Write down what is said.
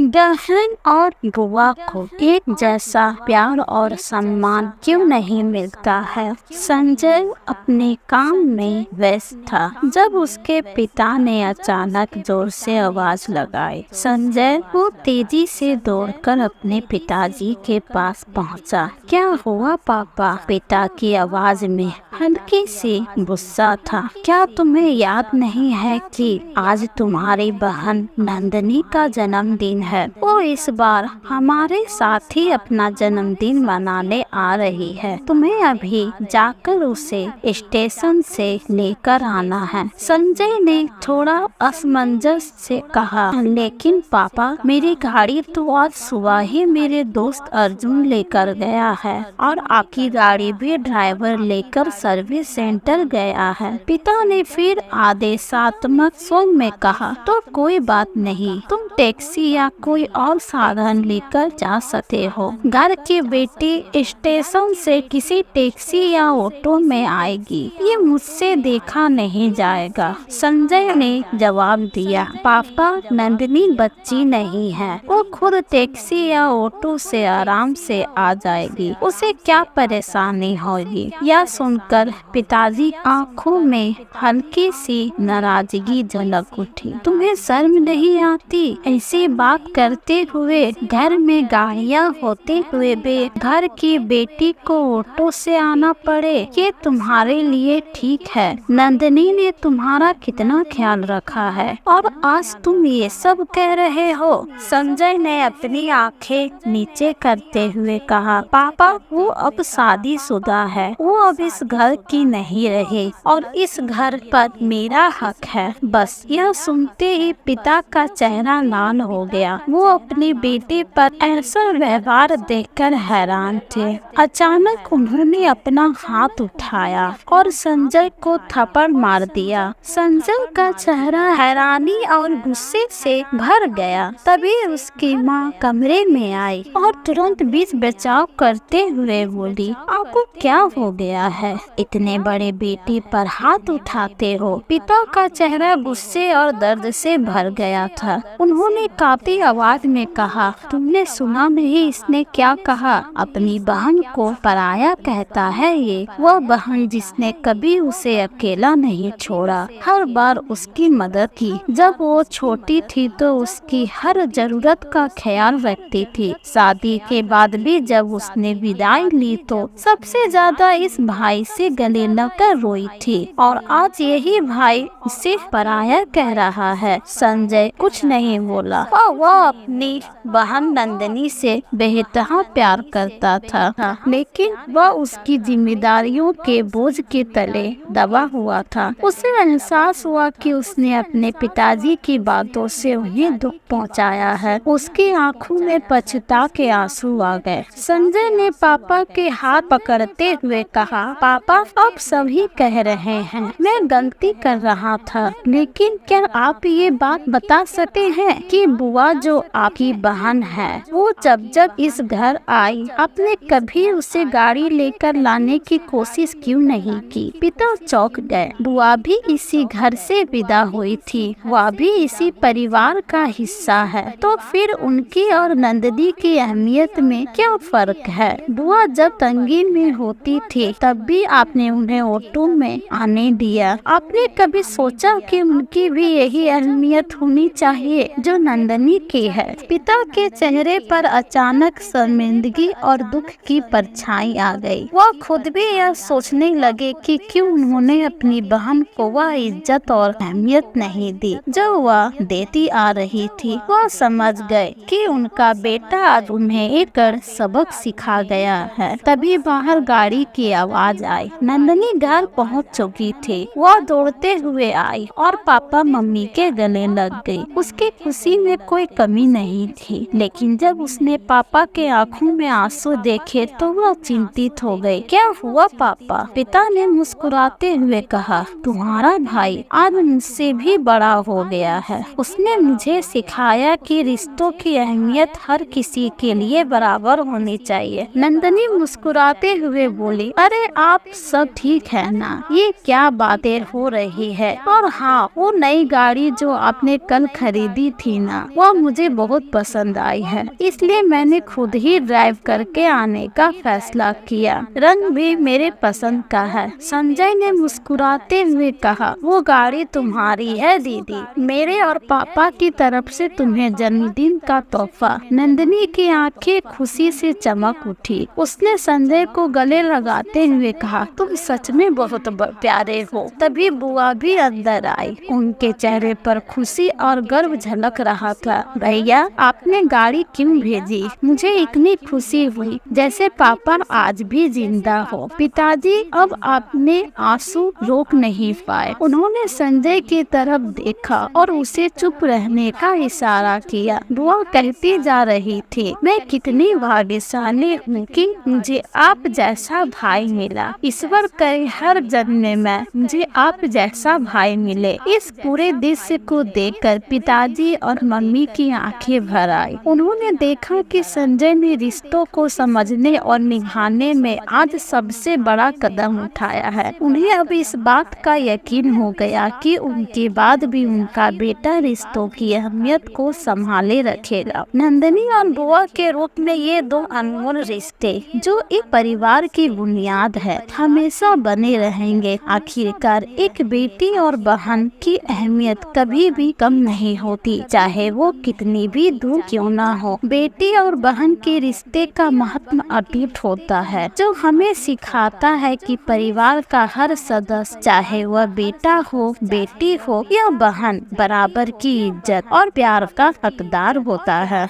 बहन और बुआ को एक जैसा प्यार और सम्मान क्यों नहीं मिलता है। संजय अपने काम में व्यस्त था जब उसके पिता ने अचानक जोर से आवाज लगाई। संजय वो तेजी से दौड़कर अपने पिताजी के पास पहुंचा। क्या हुआ पापा? पिता की आवाज में हल्की सी गुस्सा था। क्या तुम्हें याद नहीं है कि आज तुम्हारी बहन नंदनी का जन्मदिन है? वो इस बार हमारे साथ ही अपना जन्मदिन मनाने आ रही है। तुम्हें अभी जाकर उसे स्टेशन से लेकर आना है। संजय ने थोड़ा असमंजस से कहा, लेकिन पापा मेरी गाड़ी तो आज सुबह ही मेरे दोस्त अर्जुन लेकर गया है और आपकी गाड़ी भी ड्राइवर लेकर सर्विस सेंटर गया है। पिता ने फिर आदेशात्मक स्वर में कहा, तो कोई बात नहीं, तुम टैक्सी या कोई और साधन लेकर जा सकते हो। घर की बेटी स्टेशन से किसी टैक्सी या ऑटो में आएगी, ये मुझसे देखा नहीं जाएगा। संजय ने जवाब दिया, पापा नंदिनी बच्ची नहीं है, वो खुद टैक्सी या ऑटो से आराम से आ जाएगी, उसे क्या परेशानी होगी। यह सुनकर पिताजी आंखों में हल्की सी नाराजगी झलक उठी। तुम्हें शर्म नहीं आती? ऐसी बात करते हुए घर में गाड़ियाँ होते हुए भी घर की बेटी को ऑटो से आना पड़े, ये तुम्हारे लिए ठीक है? नंदनी ने तुम्हारा कितना ख्याल रखा है और आज तुम ये सब कह रहे हो। संजय ने अपनी आंखें नीचे करते हुए कहा, पापा वो अब शादीशुदा है, वो अब इस घर की नहीं रही और इस घर पर मेरा हक है। बस यह सुनते ही पिता का चेहरा लाल हो गया। वो अपनी बेटी पर ऐसा व्यवहार देखकर हैरान थे। अचानक उन्होंने अपना हाथ उठाया और संजय को थप्पड़ मार दिया। संजय का चेहरा हैरानी और गुस्से से भर गया। तभी उसकी माँ कमरे में आई और तुरंत बीच बचाव करते हुए बोली, आपको क्या हो गया है? इतने बड़े बेटी पर हाथ उठाते हो? पिता का चेहरा गुस्से और दर्द से भर गया था। उन्होंने कांपती आवाज में कहा, तुमने सुना नहीं इसने क्या कहा? अपनी बहन को पराया कहता है ये। वह बहन जिसने कभी उसे अकेला नहीं छोड़ा, हर बार उसकी मदद की। जब वो छोटी थी तो उसकी हर जरूरत का ख्याल रखती थी। शादी के बाद भी जब उसने विदाई ली तो सबसे ज्यादा इस भाई से गले लगकर रोई थी और आज यही भाई उसे पराया कह रहा है। संजय कुछ नहीं बोला और वह अपनी बहन नंदनी से बेतहा प्यार करता था, लेकिन वह उसकी जिम्मेदारियों के बोझ के तले दबा हुआ था। उसे एहसास हुआ कि उसने अपने पिताजी की बातों से उन्हें दुख पहुंचाया है। उसकी आंखों में पछता के आंसू आ गए। संजय ने पापा के हाथ पकड़ते हुए कहा, पापा आप सभी कह रहे हैं मैं गलती कर रहा था, लेकिन क्या आप ये बात बता सकते हैं कि बुआ जो आपकी बहन है वो जब इस घर आई आपने कभी उसे गाड़ी लेकर लाने की कोशिश क्यों नहीं की? पिता चौंक गए। बुआ भी इसी घर से विदा हुई थी, वह भी इसी परिवार का हिस्सा है, तो फिर उनकी और नंदनी की अहमियत में क्या फर्क है? बुआ जब तंगी में होती थी तब भी आपने उन्हें ऑटो में आने दिया। आपने कभी सोचा कि उनकी भी यही अहमियत होनी चाहिए जो नंदनी की है? पिता के चेहरे पर अचानक शर्मिंदगी और दुख की परछाई आ गई। वह खुद भी यह सोचने लगे कि क्यों उन्होंने अपनी बहन को वह इज्जत और अहमियत नहीं दी जो वह देती आ रही थी। वह समझ गए कि उनका बेटा आज उन्हें एक सबक सिखा गया है। तभी बाहर गाड़ी की आवाज आई। नंदनी घर पहुंच चुकी थी। वह दौड़ते हुए आई और पापा मम्मी के गले लग गई। उसकी खुशी में कोई कमी नहीं थी, लेकिन जब उसने पापा के आंखों में आंसू देखे तो वह चिंतित हो गई। क्या हुआ पापा? पिता ने मुस्कुराते हुए कहा, तुम्हारा भाई आज मुझसे भी बड़ा हो गया है। उसने मुझे सिखाया कि रिश्तों की अहमियत हर किसी के लिए बराबर होनी चाहिए। नंदनी मुस्कुराते हुए बोली, अरे आप सब ठीक है ना? ये क्या बातें हो रही है? और हाँ, वो नई गाड़ी जो आपने कल खरीदी थी ना, वह मुझे मुझे बहुत पसंद आई है, इसलिए मैंने खुद ही ड्राइव करके आने का फैसला किया। रंग भी मेरे पसंद का है। संजय ने मुस्कुराते हुए कहा, वो गाड़ी तुम्हारी है दीदी, मेरे और पापा की तरफ से तुम्हें जन्मदिन का तोहफा। नंदिनी की आंखें खुशी से चमक उठी। उसने संजय को गले लगाते हुए कहा, तुम सच में बहुत प्यारे हो। तभी बुआ भी अंदर आई। उनके चेहरे पर खुशी और गर्व झलक रहा था। भैया, आपने गाड़ी क्यों भेजी? मुझे इतनी खुशी हुई जैसे पापा आज भी जिंदा हो। पिताजी अब आपने आंसू रोक नहीं पाए। उन्होंने संजय की तरफ देखा और उसे चुप रहने का इशारा किया। बुआ कहती जा रही थी, मैं कितनी भाग्यशाली हूँ कि मुझे आप जैसा भाई मिला। ईश्वर करे हर जन्म में मुझे आप जैसा भाई मिले। इस पूरे दृश्य को देखकर पिताजी और मम्मी की आंखें भर आई। उन्होंने देखा कि संजय ने रिश्तों को समझने और निभाने में आज सबसे बड़ा कदम उठाया है। उन्हें अब इस बात का यकीन हो गया कि उनके बाद भी उनका बेटा रिश्तों की अहमियत को संभाले रखेगा। नंदिनी और बुआ के रूप में ये दो अनमोल रिश्ते जो एक परिवार की बुनियाद है, हमेशा बने रहेंगे। आखिरकार एक बेटी और बहन की अहमियत कभी भी कम नहीं होती, चाहे वो कितनी भी दूर क्यों ना हो। बेटी और बहन के रिश्ते का महत्व अटूट होता है, जो हमें सिखाता है कि परिवार का हर सदस्य, चाहे वह बेटा हो, बेटी हो या बहन, बराबर की इज्जत और प्यार का हकदार होता है।